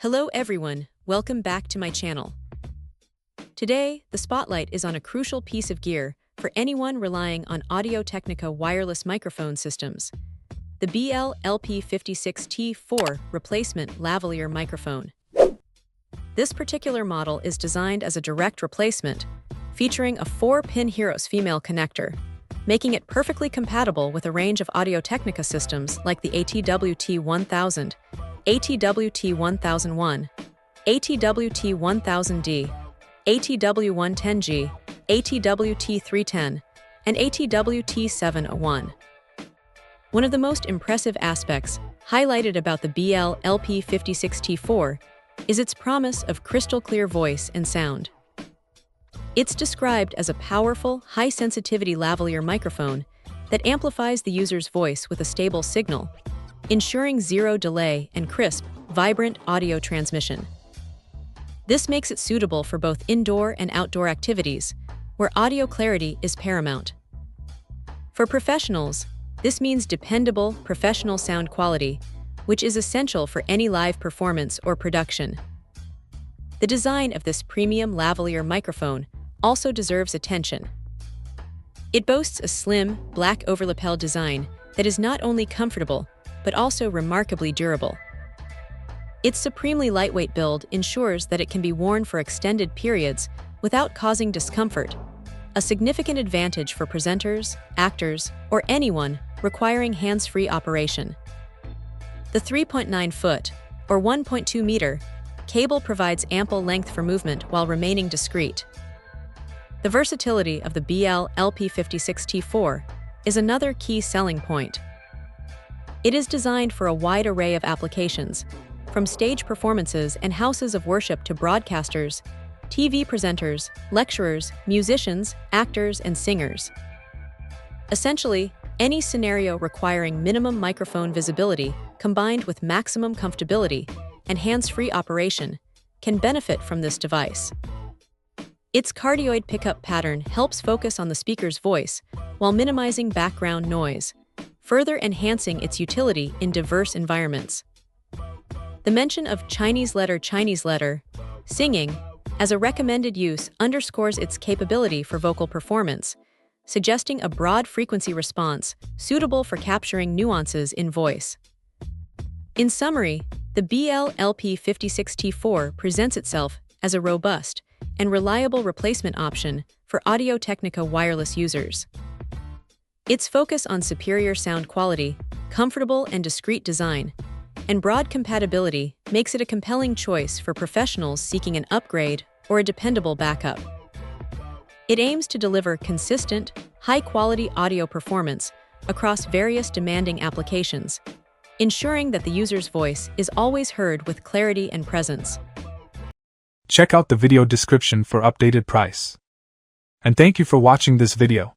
Hello everyone, welcome back to my channel. Today, the spotlight is on a crucial piece of gear for anyone relying on Audio-Technica wireless microphone systems, the BL-LP56-T4 replacement lavalier microphone. This particular model is designed as a direct replacement, featuring a 4-pin Heroes female connector, making it perfectly compatible with a range of Audio-Technica systems like the ATWT-1000, ATWT-1001, ATWT-1000D, ATW-110G, ATWT-310, and ATWT-701. One of the most impressive aspects highlighted about the BL-LP56-T4 is its promise of crystal-clear voice and sound. It's described as a powerful, high-sensitivity lavalier microphone that amplifies the user's voice with a stable signal, ensuring zero delay and crisp, vibrant audio transmission. This makes it suitable for both indoor and outdoor activities, where audio clarity is paramount. For professionals, this means dependable, professional sound quality, which is essential for any live performance or production. The design of this premium lavalier microphone also deserves attention. It boasts a slim, black over-lapel design that is not only comfortable, but also remarkably durable. Its supremely lightweight build ensures that it can be worn for extended periods without causing discomfort, a significant advantage for presenters, actors, or anyone requiring hands-free operation. The 3.9-foot, or 1.2-meter, cable provides ample length for movement while remaining discreet. The versatility of the BL-LP56-T4 is another key selling point. It is designed for a wide array of applications, from stage performances and houses of worship to broadcasters, TV presenters, lecturers, musicians, actors, and singers. Essentially, any scenario requiring minimum microphone visibility combined with maximum comfortability and hands-free operation can benefit from this device. Its cardioid pickup pattern helps focus on the speaker's voice while minimizing background noise, further enhancing its utility in diverse environments. The mention of Chinese letter, singing, as a recommended use underscores its capability for vocal performance, suggesting a broad frequency response suitable for capturing nuances in voice. In summary, the BL-LP56-T4 presents itself as a robust and reliable replacement option for Audio-Technica wireless users. Its focus on superior sound quality, comfortable and discreet design, and broad compatibility makes it a compelling choice for professionals seeking an upgrade or a dependable backup. It aims to deliver consistent, high-quality audio performance across various demanding applications, ensuring that the user's voice is always heard with clarity and presence. Check out the video description for updated price. And thank you for watching this video.